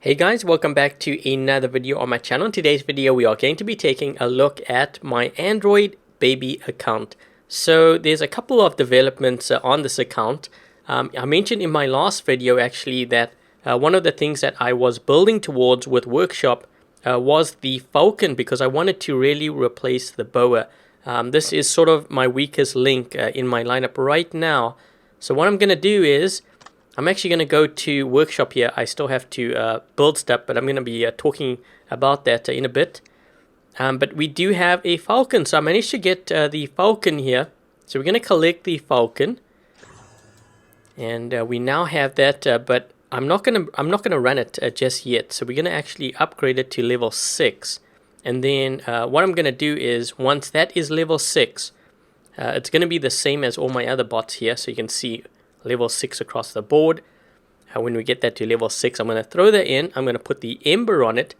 Hey guys, welcome back to another video on my channel. In today's video, we are going to be taking a look at my Android baby account. So there's a couple of developments on this account. I mentioned in my last video actually that one of the things that I was building towards with Workshop was the Falcon, because I wanted to really replace the boa. This is sort of my weakest link in my lineup right now. So what I'm going to do is I'm actually going to go to Workshop here. I still have to build stuff, but I'm going to be talking about that in a bit. But we do have a Falcon, so I managed to get the Falcon here. So we're going to collect the Falcon, and we now have that. But I'm not going to run it just yet. So we're going to actually upgrade it to level 6, and then what I'm going to do is once that is level 6, it's going to be the same as all my other bots here. So you can see level 6 across the board. When we get that to level 6, I'm going to throw that in. I'm going to put the Ember on it,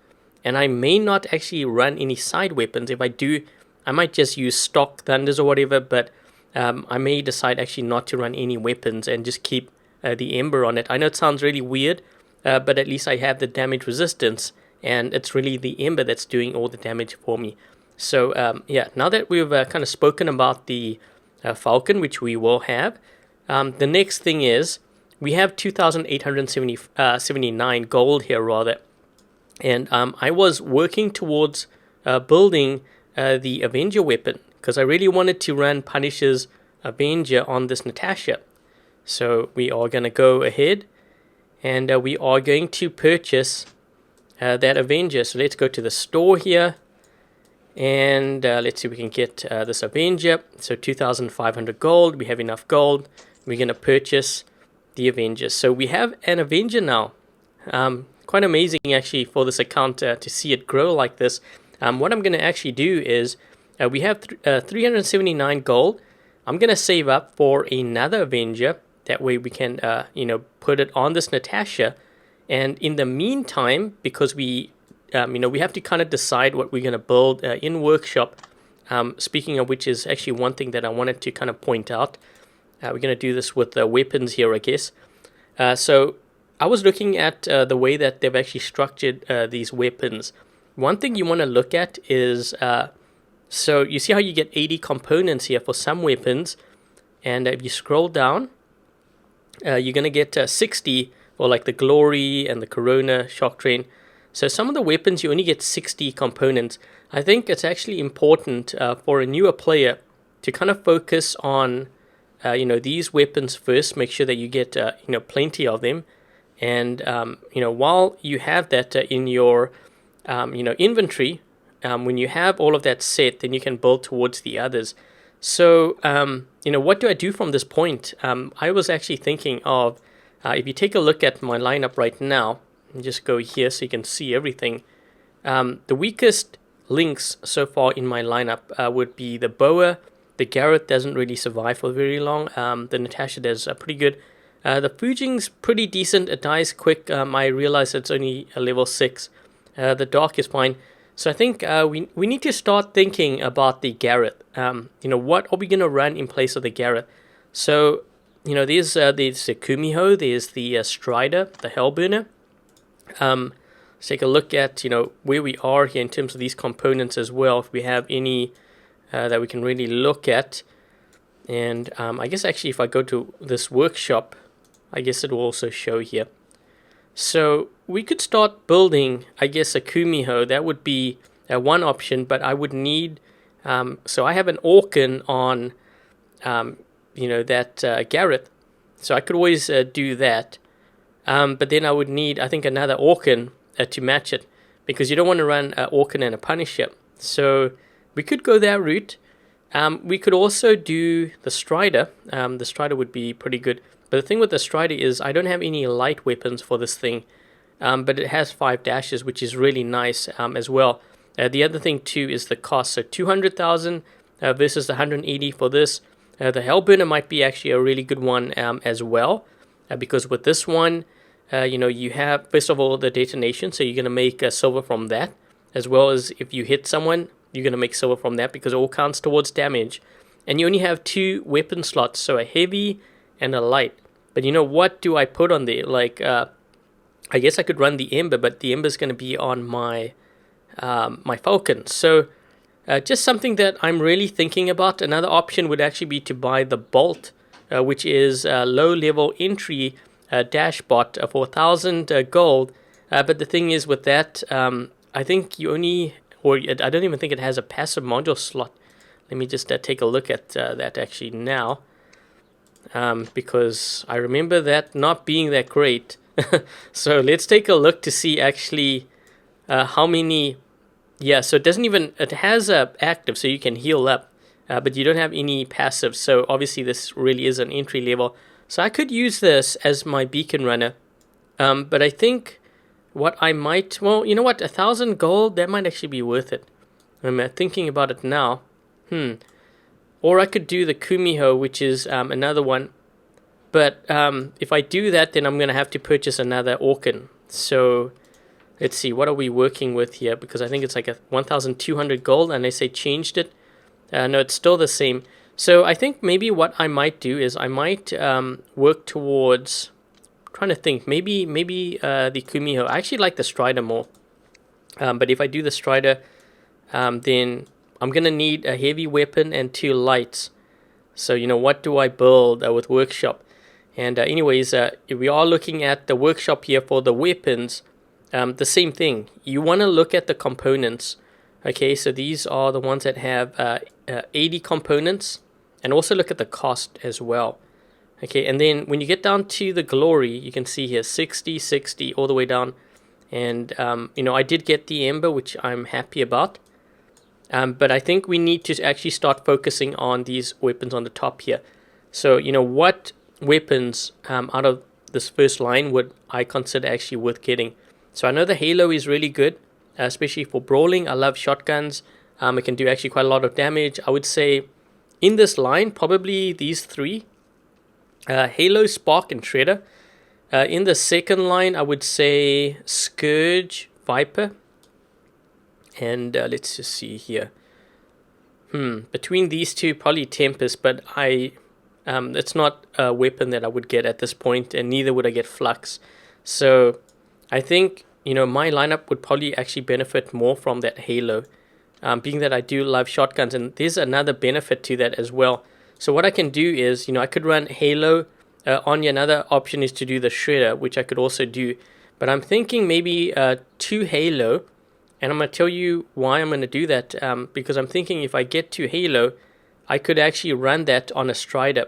and I may not actually run any side weapons. If I do, I might just use stock Thunders or whatever, but I may decide actually not to run any weapons and just keep the Ember on it. I know it sounds really weird, but at least I have the damage resistance, and it's really the Ember that's doing all the damage for me. So yeah, now that we've kind of spoken about the Falcon, which we will have, the next thing is we have 2,879 gold here rather, and I was working towards building the Avenger weapon, because I really wanted to run Punisher's Avenger on this Natasha. So we are going to go ahead and we are going to purchase that Avenger. So let's go to the store here, and let's see if we can get this Avenger. So 2,500 gold, we have enough gold. We're going to purchase the Avenger. So we have an Avenger now. Quite amazing actually for this account to see it grow like this. What I'm going to actually do is we have 379 gold. I'm going to save up for another Avenger. That way we can put it on this Natasha. And in the meantime, because we we have to kind of decide what we're going to build in Workshop. Speaking of which is actually one thing that I wanted to kind of point out. We're going to do this with the weapons here, I guess. So I was looking at the way that they've actually structured these weapons. One thing you want to look at is, so you see how you get 80 components here for some weapons, and if you scroll down, you're going to get 60 for like the Glory and the Corona Shock Train. So some of the weapons you only get 60 components. I think it's actually important for a newer player to kind of focus on these weapons first. Make sure that you get plenty of them, and while you have that in your inventory, when you have all of that set, then you can build towards the others. So what do I do from this point? I was actually thinking of if you take a look at my lineup right now, and just go here so you can see everything. The weakest links so far in my lineup would be the Boa. The Garrett doesn't really survive for very long. The Natasha does pretty good. The Fujing's pretty decent. It dies quick. I realize it's only a level 6. The Dark is fine. So I think we need to start thinking about the Garrett. What are we going to run in place of the Garrett? So, there's the Kumiho. There's the Strider, the Hellburner. Let's take a look at, where we are here in terms of these components as well. If we have any that we can really look at. And I guess actually if I go to this Workshop, I guess it will also show here. So we could start building, I guess, a Kumiho. That would be one option, but I would need, so I have an Orkin on, that Garrett. So I could always do that. But then I would need, I think, another Orkin to match it, because you don't want to run an Orkin and a Punisher. So we could go that route. We could also do the Strider. The Strider would be pretty good. But the thing with the Strider is I don't have any light weapons for this thing. But it has 5 dashes, which is really nice as well. The other thing too is the cost. So 200,000 versus the 180 for this. The Hellburner might be actually a really good one as well. Because with this one, you have, first of all, the detonation. So you're going to make silver from that. As well as if you hit someone, you're going to make silver from that, because it all counts towards damage. And you only have 2 weapon slots, so a heavy and a light. But what do I put on there? Like I guess I could run the Ember, but the Ember is going to be on my my Falcon. So just something that I'm really thinking about. Another option would actually be to buy the Bolt, which is a low-level entry dash bot for 1,000 gold. But the thing is with that, I think you only, or I don't even think it has a passive module slot. Let me just take a look at that actually now, because I remember that not being that great. So let's take a look to see actually how many. Yeah, so it doesn't even, it has a active, so you can heal up, but you don't have any passive. So obviously this really is an entry level. So I could use this as my beacon runner, but I think what I might, well, you know what, 1,000 gold, that might actually be worth it. I'm thinking about it now. Or I could do the Kumiho, which is another one. But if I do that, then I'm going to have to purchase another Orkin. So let's see, what are we working with here? Because I think it's like a 1,200 gold, unless they changed it. No, it's still the same. So I think maybe what I might do is I might work towards, trying to think, maybe the Kumiho. I actually like the Strider more. But if I do the Strider, then I'm going to need a heavy weapon and 2 lights. So, you know, what do I build with Workshop? And anyways, we are looking at the Workshop here for the weapons. The same thing. You want to look at the components. Okay, so these are the ones that have 80 components. And also look at the cost as well. Okay, and then when you get down to the glory, you can see here 60, 60, all the way down. And, you know, I did get the Ember, which I'm happy about. But I think we need to actually start focusing on these weapons on the top here. So, you know, what weapons out of this first line would I consider actually worth getting? So I know the Halo is really good, especially for brawling. I love shotguns. It can do actually quite a lot of damage. I would say in this line, probably these 3. Halo, Spark, and Shredder. In the second line, I would say Scourge, Viper. And let's just see here. Between these 2, probably Tempest, but it's not a weapon that I would get at this point, and neither would I get Flux. So I think, you know, my lineup would probably actually benefit more from that Halo, being that I do love shotguns, and there's another benefit to that as well. So what I can do is, you know, I could run Halo on you. Another option is to do the Shredder, which I could also do. But I'm thinking maybe 2 Halo, and I'm going to tell you why I'm going to do that, because I'm thinking if I get to Halo, I could actually run that on a Strider.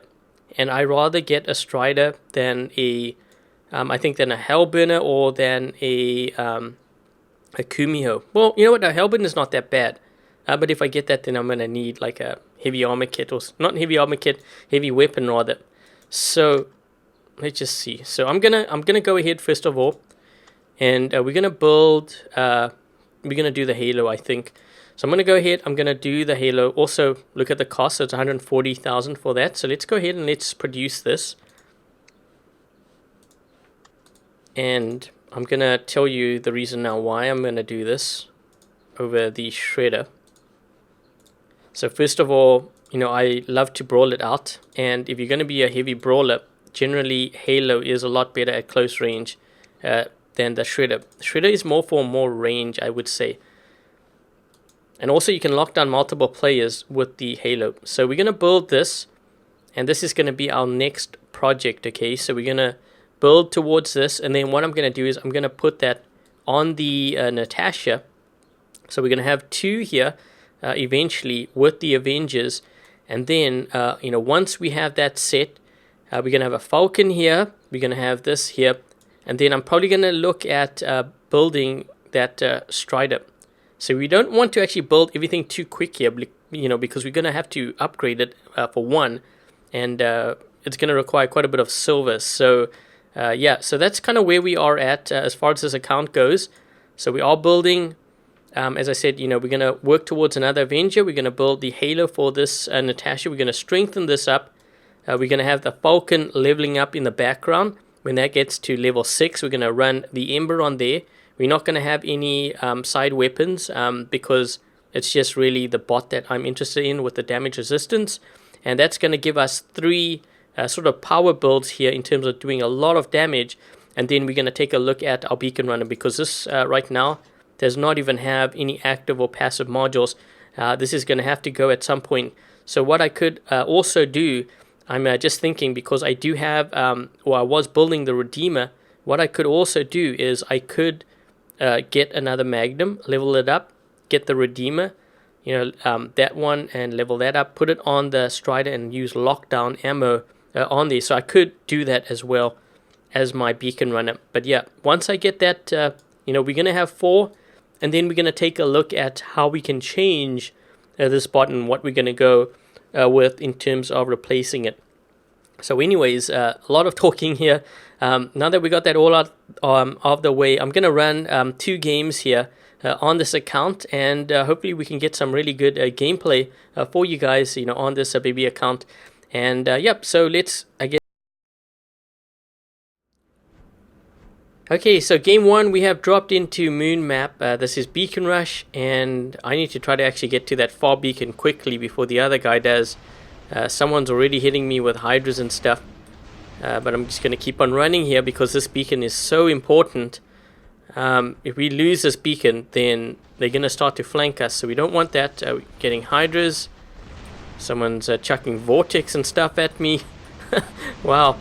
And I rather get a Strider than I think than a Hellburner or than a Kumiho. Well, you know what, a Hellburner is not that bad. But if I get that, then I'm going to need like a heavy armor kit, or not heavy armor kit, heavy weapon rather. So let's just see. So I'm gonna go ahead first of all, and we're gonna build. We're gonna do the Halo, I think. So I'm gonna go ahead. I'm gonna do the Halo. Also, look at the cost. So it's 140,000 for that. So let's go ahead and let's produce this. And I'm gonna tell you the reason now why I'm gonna do this over the Shredder. So first of all, you know, I love to brawl it out, and if you're going to be a heavy brawler, generally Halo is a lot better at close range than the Shredder. Shredder is more for more range, I would say. And also you can lock down multiple players with the Halo. So we're going to build this, and this is going to be our next project, okay? So we're going to build towards this, and then what I'm going to do is I'm going to put that on the Natasha. So we're going to have 2 here. Eventually with the Avengers, and then you know, once we have that set, we're gonna have a Falcon here, we're gonna have this here, and then I'm probably gonna look at building that Strider. So we don't want to actually build everything too quick here, you know, because we're gonna have to upgrade it for one, and it's gonna require quite a bit of silver. So yeah, so that's kind of where we are at as far as this account goes. So we are building. As I said, you know, we're going to work towards another Avenger. We're going to build the Halo for this Natasha. We're going to strengthen this up. We're going to have the Falcon leveling up in the background. When that gets to level 6, we're going to run the Ember on there. We're not going to have any side weapons because it's just really the bot that I'm interested in with the damage resistance. And that's going to give us 3 sort of power builds here in terms of doing a lot of damage. and then we're going to take a look at our beacon runner, because this right now does not even have any active or passive modules. This is going to have to go at some point. So what I could also do, I'm just thinking, because I do have, or I was building the Redeemer, what I could also do is I could get another Magnum, level it up, get the Redeemer, that one, and level that up, put it on the Strider and use lockdown ammo on there. So I could do that as well as my beacon runner. But yeah, once I get that, we're going to have 4, and then we're going to take a look at how we can change this bot and what we're going to go with in terms of replacing it. So anyways, a lot of talking here. Now that we got that all out of the way, I'm going to run 2 games here on this account, and hopefully we can get some really good gameplay for you guys, on this baby account. And yep, so let's again. Okay, so game 1, we have dropped into Moon Map. This is Beacon Rush, and I need to try to actually get to that far beacon quickly before the other guy does. Someone's already hitting me with hydras and stuff, but I'm just going to keep on running here because this beacon is so important. If we lose this beacon, then they're going to start to flank us, so we don't want that. Getting hydras. Someone's chucking vortex and stuff at me. Wow.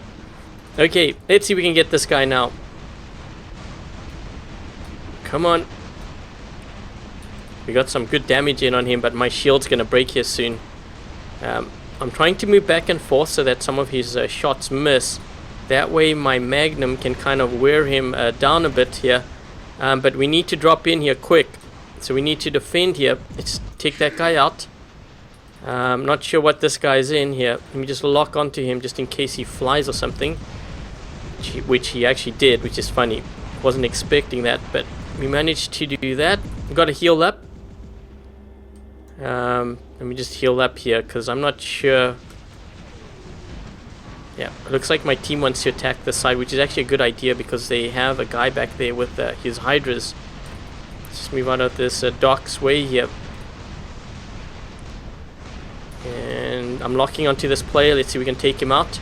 Okay, let's see if we can get this guy now. Come on. We got some good damage in on him, but my shield's going to break here soon. I'm trying to move back and forth so that some of his shots miss. That way my Magnum can kind of wear him down a bit here. But we need to drop in here quick. So we need to defend here. Let's take that guy out. I'm not sure what this guy's in here. Let me just lock onto him just in case he flies or something. Which he actually did, which is funny. Wasn't expecting that, but we managed to do that. We got to heal up. Let me just heal up here because I'm not sure. Yeah, it looks like my team wants to attack the side, which is actually a good idea because they have a guy back there with his hydras. Let's just move out of this dock's way here. And I'm locking onto this player. Let's see if we can take him out.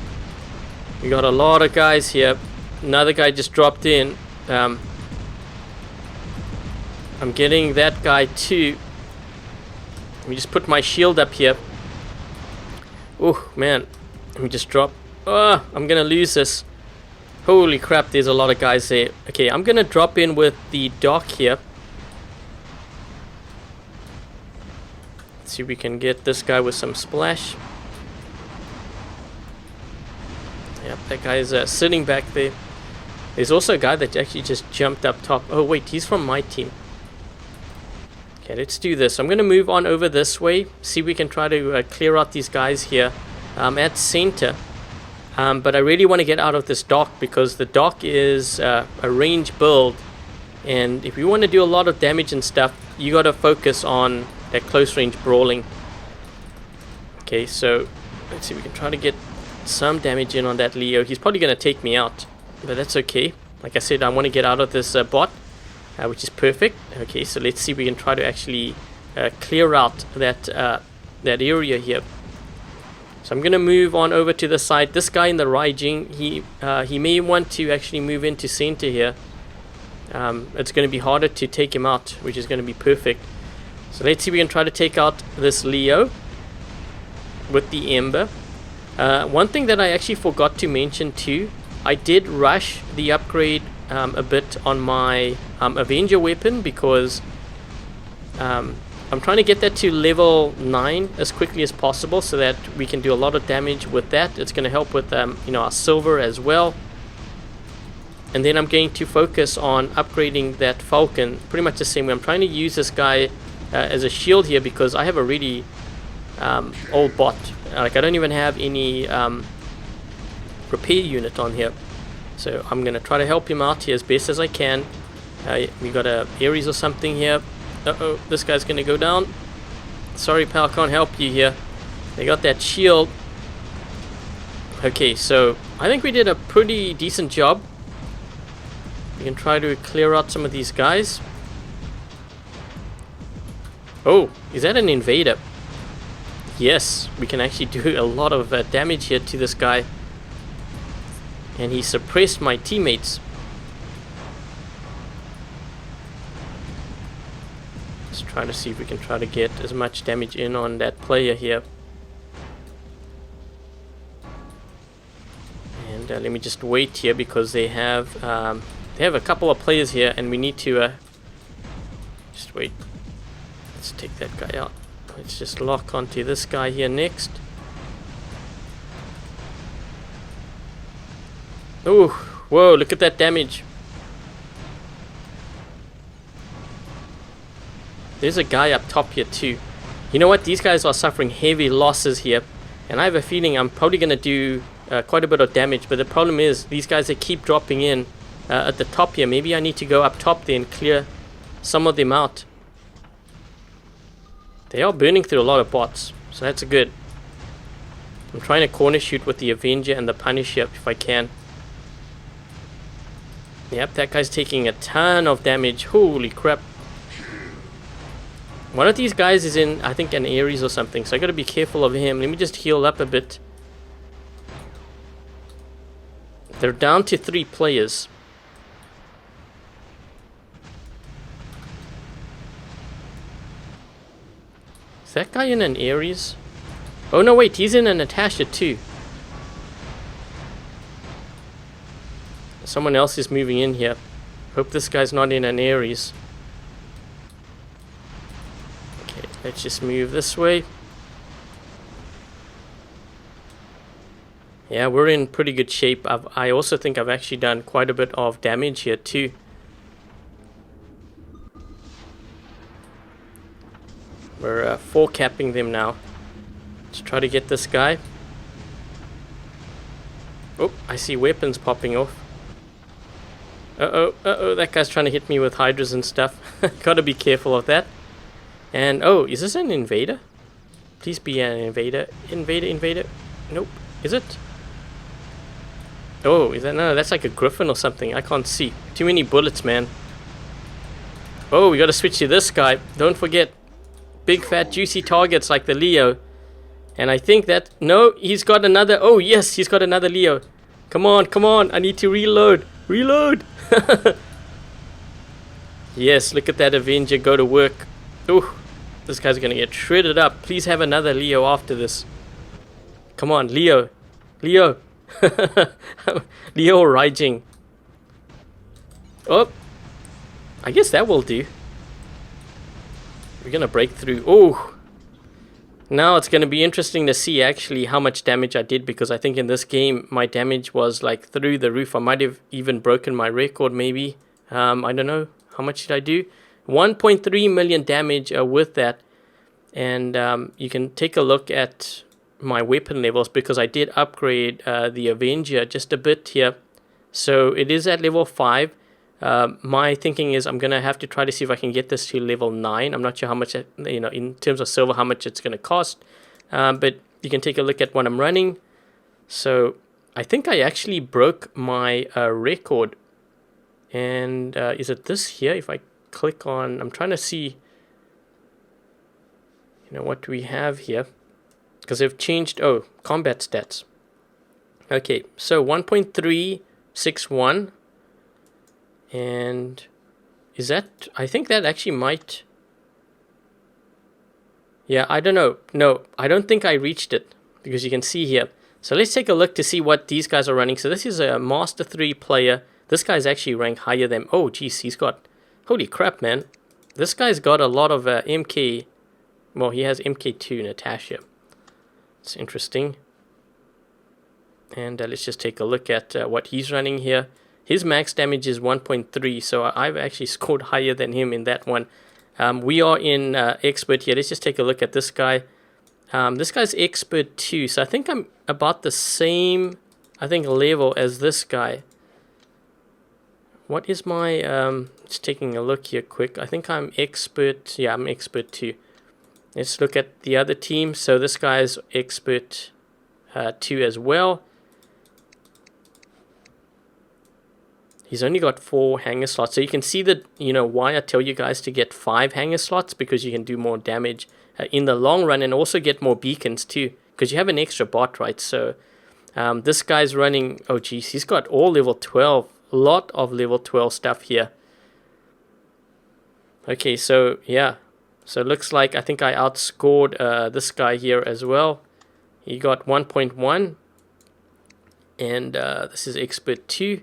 We got a lot of guys here. Another guy just dropped in. I'm getting that guy too. Let me just put my shield up here. Oh man, let me just drop. Oh, I'm gonna lose this. Holy crap, there's a lot of guys there. Okay, I'm gonna drop in with the dock here. Let's see if we can get this guy with some splash. Yep, that guy's sitting back there. There's also a guy that actually just jumped up top. Oh wait, he's from my team. Okay, let's do this. I'm going to move on over this way. See if we can try to clear out these guys here at center. But I really want to get out of this dock because the dock is a range build. And if you want to do a lot of damage and stuff, you got to focus on that close range brawling. Okay, so let's see if we can try to get some damage in on that Leo. He's probably going to take me out, but that's okay. Like I said, I want to get out of this bot. Which is perfect. Okay, so let's see if we can try to actually clear out that area here. So I'm going to move on over to the side. This guy in the Raijing, he may want to actually move into center here. It's going to be harder to take him out, which is going to be perfect. So let's see if we can try to take out this Leo with the Ember. One thing that I actually forgot to mention too, I did rush the upgrade a bit on my Avenger weapon because I'm trying to get that to level 9 as quickly as possible so that we can do a lot of damage with that. It's going to help with our silver as well. And then I'm going to focus on upgrading that Falcon pretty much the same way. I'm trying to use this guy as a shield here because I have a really old bot. Like I don't even have any repair unit on here. So I'm going to try to help him out here as best as I can. We got a Ares or something here. Uh-oh, this guy's going to go down. Sorry, pal, can't help you here. They got that shield. Okay, so I think we did a pretty decent job. We can try to clear out some of these guys. Oh, is that an invader? Yes, we can actually do a lot of damage here to this guy. And he suppressed my teammates. Let's try to see if we can try to get as much damage in on that player here. And let me just wait here because they have a couple of players here, and we need to just wait. Let's take that guy out. Let's just lock onto this guy here next. Oh, whoa, look at that damage. There's a guy up top here too. You know what? These guys are suffering heavy losses here. And I have a feeling I'm probably going to do quite a bit of damage. But the problem is, these guys, they keep dropping in at the top here. Maybe I need to go up top there and clear some of them out. They are burning through a lot of bots. So that's good. I'm trying to corner shoot with the Avenger and the Punisher if I can. Yep, that guy's taking a ton of damage. Holy crap. One of these guys is in, I think, an Ares or something, so I gotta be careful of him. Let me just heal up a bit. They're down to 3 players. Is that guy in an Ares? Oh no, wait, he's in a Natasha too. Someone else is moving in here. Hope this guy's not in an Ares. Okay, let's just move this way. Yeah, we're in pretty good shape. I also think I've actually done quite a bit of damage here too. We're 4-capping them now. Let's try to get this guy. Oh, I see weapons popping off. Uh-oh, that guy's trying to hit me with hydras and stuff. Gotta be careful of that. And, oh, is this an invader? Please be an invader. Invader. Nope. Is it? Oh, is that? No, that's like a griffin or something. I can't see. Too many bullets, man. Oh, we gotta switch to this guy. Don't forget. Big, fat, juicy targets like the Leo. And I think that... No, he's got another... Oh, yes, he's got another Leo. Come on, come on. I need to reload. Reload! Yes, look at that Avenger go to work. Ooh, this guy's gonna get shredded up. Please have another Leo after this. Come on, Leo. Leo. Leo Raijing. Oh, I guess that will do. We're gonna break through. Oh, now it's gonna be interesting to see actually how much damage I did, because I think in this game my damage was like through the roof. I might have even broken my record maybe. I don't know. How much did I do? 1.3 million damage with that. And you can take a look at my weapon levels, because I did upgrade the Avenger just a bit here. So it is at level 5. My thinking is I'm going to have to try to see if I can get this to level 9. I'm not sure how much, in terms of silver, how much it's going to cost. But you can take a look at what I'm running. So I think I actually broke my record. And is it this here? If I click on, I'm trying to see, what do we have here? Because they've changed, combat stats. Okay, so 1.361. And is that, I think that actually might, yeah, I don't know. No, I don't think I reached it, because you can see here. So let's take a look to see what these guys are running. So this is a Master 3 player. This guy's actually ranked higher than... Oh, geez, he's got... Holy crap, man. This guy's got a lot of MK... Well, he has MK2 Natasha. It's interesting. And let's just take a look at what he's running here. His max damage is 1.3, so I've actually scored higher than him in that one. We are in Expert here. Let's just take a look at this guy. This guy's Expert 2, so I think I'm about the same, level as this guy. What is my, just taking a look here quick. I think I'm Expert, yeah, I'm Expert 2. Let's look at the other team. So this guy's Expert 2 as well. He's only got 4 hanger slots. So you can see that, why I tell you guys to get 5 hanger slots, because you can do more damage in the long run, and also get more beacons too, because you have an extra bot, right? So this guy's running, oh geez, he's got all level 12. Lot of level 12 stuff here. Okay, so yeah, So it looks like I think I outscored this guy here as well. He got 1.1. And this is expert 2.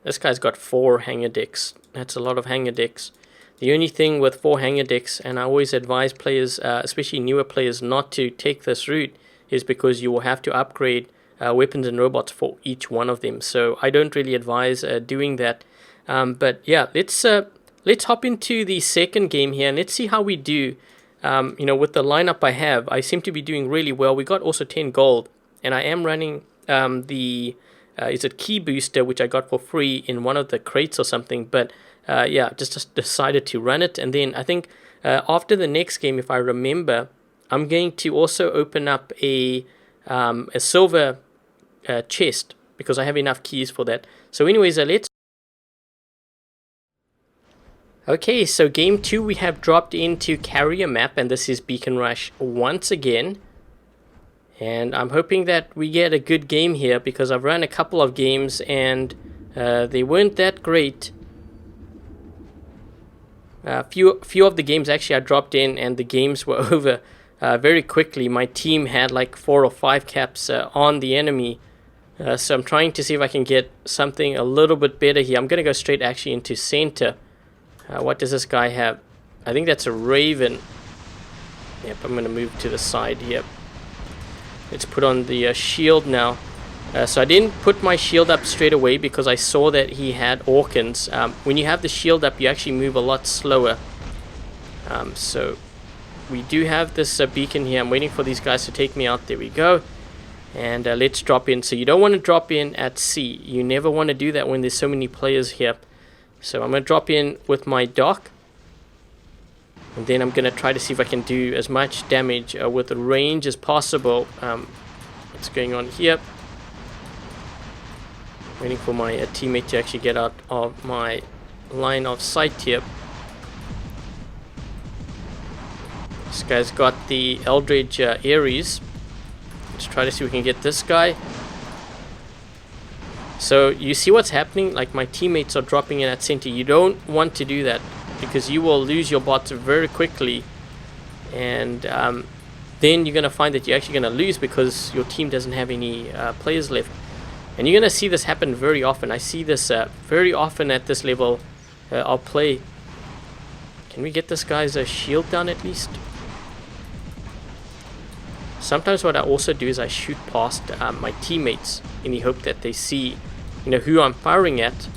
This guy's got 4 hanger decks. That's a lot of hanger decks. The only thing with 4 hanger decks, and I always advise players, especially newer players, not to take this route, is because you will have to upgrade weapons and robots for each one of them. So I don't really advise doing that. But yeah, let's hop into the second game here and let's see how we do. With the lineup I have, I seem to be doing really well. We got also 10 gold, and I am running is it key booster, which I got for free in one of the crates or something. But yeah, just decided to run it, and then I think after the next game, if I remember, I'm going to also open up a silver chest because I have enough keys for that. So anyways, let's. Okay, so game 2 we have dropped into carrier map, and this is Beacon Rush once again. And I'm hoping that we get a good game here because I've run a couple of games and they weren't that great. Few of the games actually I dropped in and the games were over very quickly. My team had like 4 or 5 caps on the enemy. So I'm trying to see if I can get something a little bit better here. I'm going to go straight actually into center. What does this guy have? I think that's a Raven. Yep, I'm going to move to the side here. Let's put on the shield now. So I didn't put my shield up straight away because I saw that he had Orkans. When you have the shield up, you actually move a lot slower. So we do have this beacon here. I'm waiting for these guys to take me out. There we go. And let's drop in. So you don't want to drop in at sea. You never want to do that when there's so many players here. So I'm going to drop in with my dock. And then I'm going to try to see if I can do as much damage with the range as possible. What's going on here? Waiting for my teammate to actually get out of my line of sight here. This guy's got the Eldridge Ares. Let's try to see if we can get this guy. So you see what's happening? Like my teammates are dropping in at center. You don't want to do that because you will lose your bots very quickly. And then you're going to find that you're actually going to lose because your team doesn't have any players left. And you're going to see this happen very often. I see this very often at this level. I'll play. Can we get this guy's shield down at least? Sometimes what I also do is I shoot past my teammates in the hope that they see, who I'm firing at.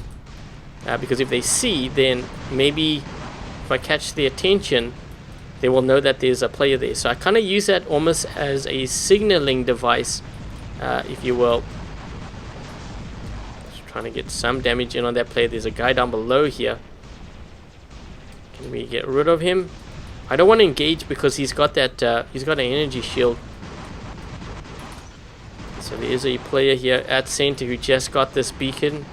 Because if they see, then maybe if I catch their attention, they will know that there's a player there. So I kind of use that almost as a signaling device, if you will. Just trying to get some damage in on that player. There's a guy down below here. Can we get rid of him? I don't want to engage because he's got that. He's got an energy shield. So there is a player here at center who just got this beacon.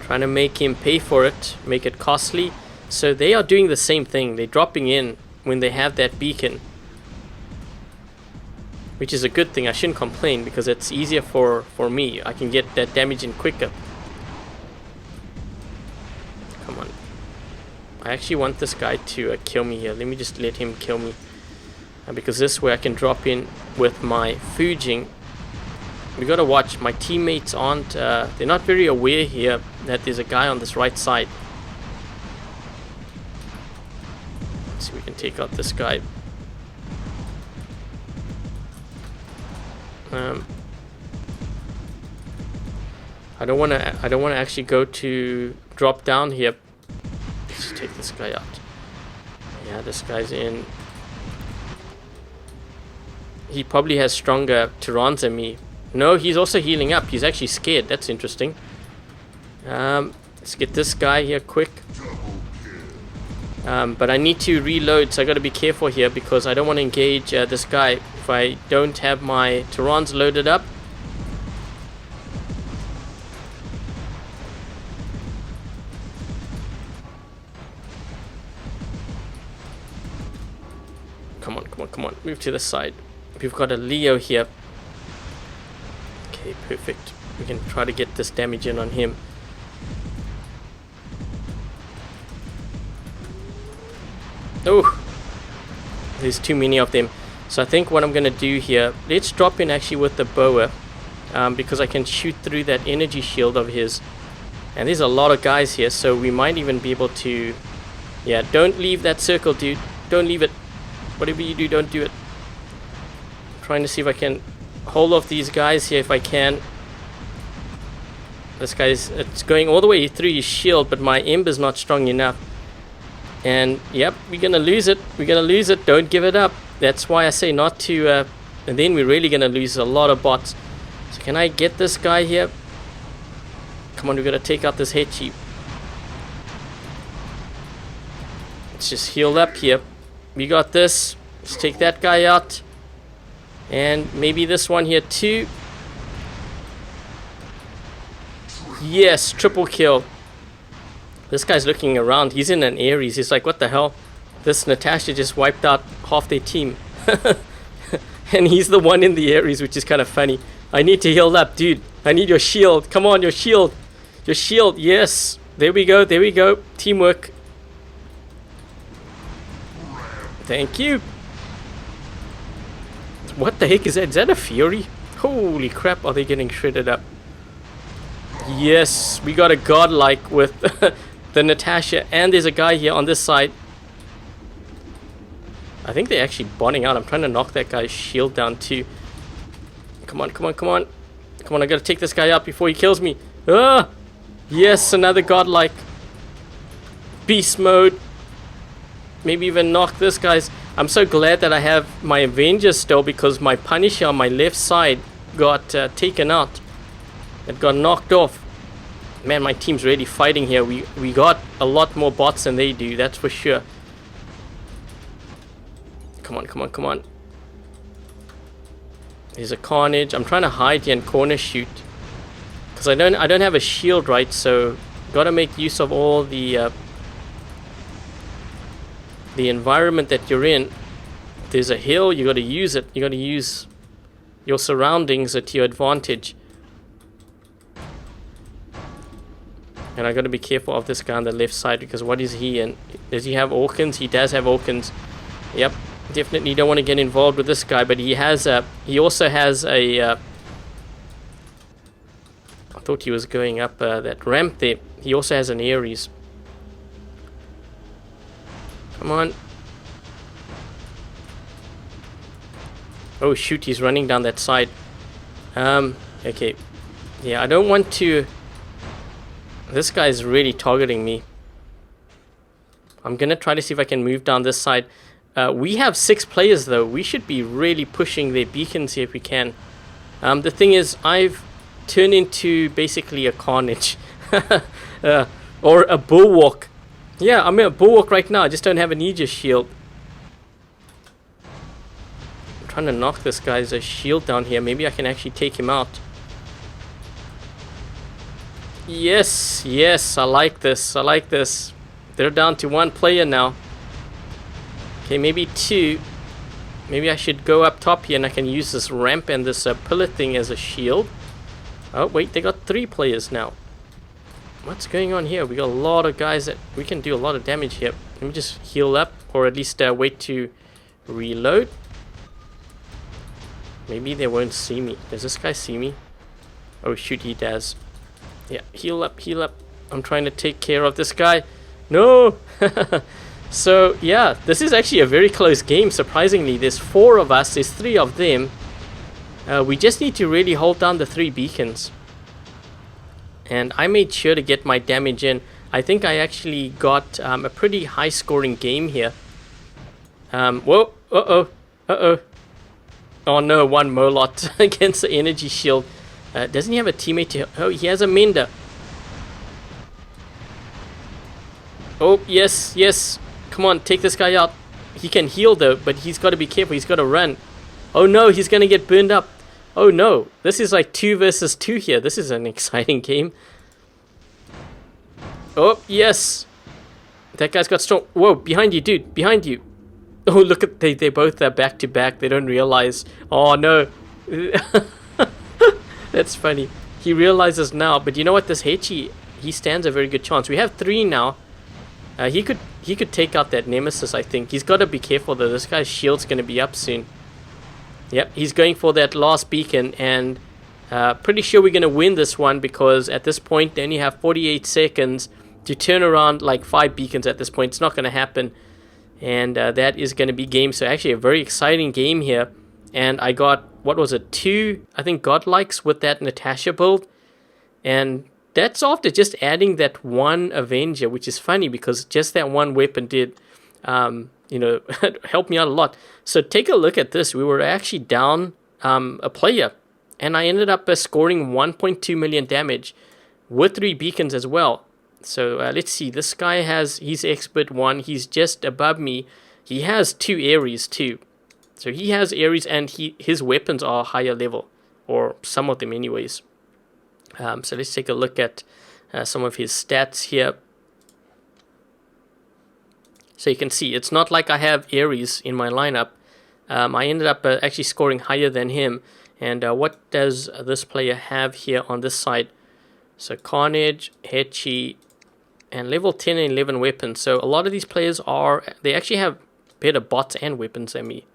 Trying to make him pay for it, make it costly. So they are doing the same thing. They're dropping in when they have that beacon, which is a good thing. I shouldn't complain because it's easier for me. I can get that damage in quicker. Come on. I actually want this guy to kill me here. Let me just let him kill me. Because this way I can drop in with my Fujing. We gotta watch. My teammates aren't, they're not very aware here that there's a guy on this right side. Let's see if we can take out this guy. I don't wanna actually go to drop down here. Let's take this guy out. Yeah, this guy's in. He probably has stronger Tyrans than me. No, he's also healing up. He's actually scared. That's interesting. Let's get this guy here quick. But I need to reload, so I got to be careful here because I don't want to engage this guy if I don't have my Tyrans loaded up. Come on, come on, come on. Move to the side. We've got a Leo here. Okay, perfect. We can try to get this damage in on him. Oh, there's too many of them. So I think what I'm going to do here, let's drop in actually with the boa, because I can shoot through that energy shield of his. And there's a lot of guys here, so we might even be able to... Yeah, don't leave that circle, dude. Don't leave it. Whatever you do, don't do it. I'm trying to see if I can hold off these guys here if I can. This guy's... It's going all the way through his shield, but my ember's not strong enough. And, yep, we're going to lose it. We're going to lose it. Don't give it up. That's why I say not to... and then we're really going to lose a lot of bots. So can I get this guy here? Come on, we've got to take out this head sheep. Let's just heal up here. We got this. Let's take that guy out. And maybe this one here too. Yes, triple kill. This guy's looking around. He's in an Aries. He's like, what the hell? This Natasha just wiped out half their team. And he's the one in the Aries, which is kind of funny. I need to heal up, dude. I need your shield. Come on, your shield. Your shield. Yes. There we go. There we go. Teamwork. Thank you. What the heck is that? Is that a Fury? Holy crap, are they getting shredded up? Yes, we got a godlike with the Natasha. And there's a guy here on this side. I think they're actually bonding out. I'm trying to knock that guy's shield down too. Come on, come on, come on. Come on, I gotta take this guy out before he kills me. Ah! Yes, another godlike. Beast mode. Maybe even knock this guy's. I'm so glad that I have my Avenger still, because my Punisher on my left side got taken out. It got knocked off. Man, my team's really fighting here. We got a lot more bots than they do, that's for sure. Come on, come on, come on. There's a Carnage. I'm trying to hide here and corner shoot, because I don't have a shield, right? So gotta make use of all the environment that you're in. If there's a hill, you gotta use it. You gotta use your surroundings to your advantage. And I gotta be careful of this guy on the left side, because what is he in? Does he have Orkans? He does have Orkans. Yep. Definitely don't want to get involved with this guy, but he has a... He also has a... I thought he was going up that ramp there. He also has an Aries. Come on. Oh shoot, he's running down that side. Okay. Yeah, I don't want to... This guy is really targeting me. I'm gonna try to see if I can move down this side. We have 6 players though. We should be really pushing their beacons here if we can. The thing is, I've turned into basically a Carnage. Or a Bulwark. Yeah, I'm in a Bulwark right now. I just don't have an Aegis shield. I'm trying to knock this guy's shield down here. Maybe I can actually take him out. Yes, yes, I like this. I like this. They're down to 1 player now. Okay, maybe 2. Maybe I should go up top here and I can use this ramp and this pillar thing as a shield. Oh, wait, they got 3 players now. What's going on here? We got a lot of guys that we can do a lot of damage here. Let me just heal up, or at least wait to reload. Maybe they won't see me. Does this guy see me? Oh, shoot, he does. Yeah, heal up, heal up. I'm trying to take care of this guy. No! So, yeah, this is actually a very close game, surprisingly. There's 4 of us, there's 3 of them. We just need to really hold down the 3 beacons. And I made sure to get my damage in. I think I actually got a pretty high scoring game here. Whoa, uh-oh, uh-oh. Oh no, 1 Molot against the energy shield. Doesn't he have a teammate to... Oh, he has a Mender. Oh, yes, yes. Come on, take this guy out. He can heal though, but he's got to be careful. He's got to run. Oh no, he's going to get burned up. Oh no, this is like 2 versus 2 here. This is an exciting game. Oh, yes. That guy's got strong... Whoa, behind you, dude. Behind you. Oh, look at... They both are back to back. They don't realize. Oh no. That's funny. He realizes now. But you know what? This Heichi, he stands a very good chance. We have 3 now. He could take out that Nemesis, I think. He's got to be careful though. This guy's shield's going to be up soon. Yep, he's going for that last beacon, and pretty sure we're going to win this one, because at this point they only have 48 seconds to turn around like 5 beacons at this point. It's not going to happen, and that is going to be game. So actually a very exciting game here, and I got, what was it, 2, I think, godlikes with that Natasha build, and that's after just adding that one Avenger, which is funny because just that one weapon did, you know, help me out a lot. So take a look at this. We were actually down a player, and I ended up scoring 1.2 million damage with 3 beacons as well. So let's see. This guy has, he's expert 1. He's just above me. He has 2 Ares too. So he has Ares, and his weapons are higher level, or some of them anyways. So let's take a look at some of his stats here. So you can see it's not like I have Ares in my lineup. I ended up actually scoring higher than him. And what does this player have here on this side? So Carnage, Hetchy, and level 10 and 11 weapons. So a lot of these players they actually have better bots and weapons than me.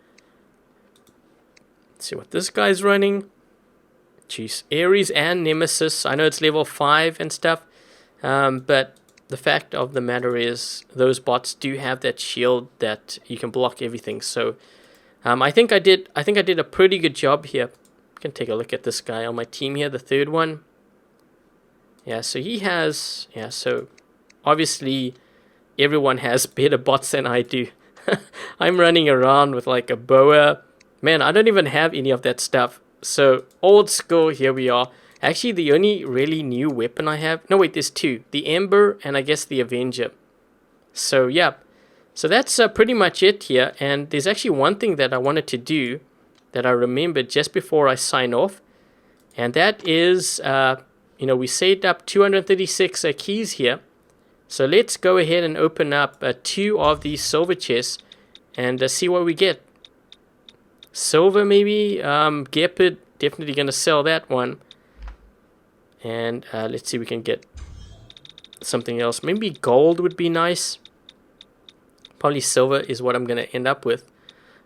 Let's see what this guy's running. Jeez, Ares and Nemesis. I know it's level 5 and stuff, but the fact of the matter is those bots do have that shield that you can block everything. So I think I did a pretty good job here. You can take a look at this guy on my team here, the third one. Yeah, so he has, yeah, so obviously everyone has better bots than I do. I'm running around with like a boa. Man, I don't even have any of that stuff. So old school, here we are. Actually, the only really new weapon I have, no wait, there's 2, the Ember and I guess the Avenger. So yeah, so that's pretty much it here. And there's actually one thing that I wanted to do that I remembered just before I sign off, and that is you know, we saved up 236 keys here. So let's go ahead and open up 2 of these silver chests and see what we get. Silver maybe, Gepard, definitely going to sell that one. And let's see if we can get something else. Maybe gold would be nice. Probably silver is what I'm going to end up with.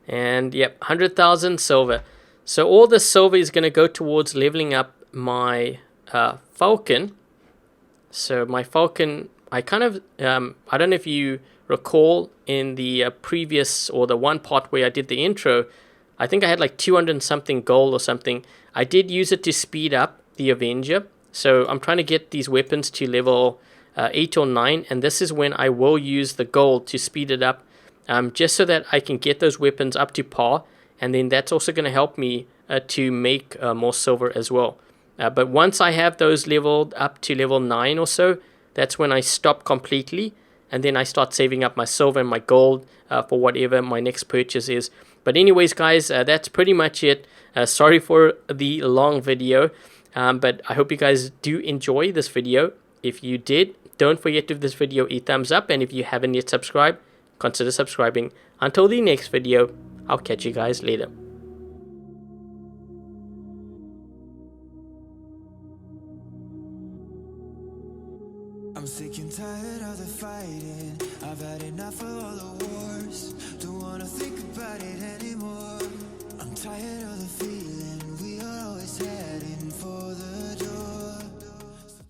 And yep, 100,000 silver. So all the silver is going to go towards leveling up my Falcon. So my Falcon, I kind of, I don't know if you recall in the previous, or the one part where I did the intro, I think I had like 200 and something gold or something. I did use it to speed up the Avenger. So I'm trying to get these weapons to level 8 or 9. And this is when I will use the gold to speed it up. Just so that I can get those weapons up to par. And then that's also going to help me to make more silver as well. But once I have those leveled up to level 9 or so, that's when I stop completely. And then I start saving up my silver and my gold for whatever my next purchase is. But anyways, guys, that's pretty much it. Sorry for the long video, but I hope you guys do enjoy this video. If you did, don't forget to give this video a thumbs up. And if you haven't yet subscribed, consider subscribing. Until the next video, I'll catch you guys later. I'm sick and tired of the fighting. I've had enough of all the wars. Don't wanna think about it anymore. I'm tired of the feeling.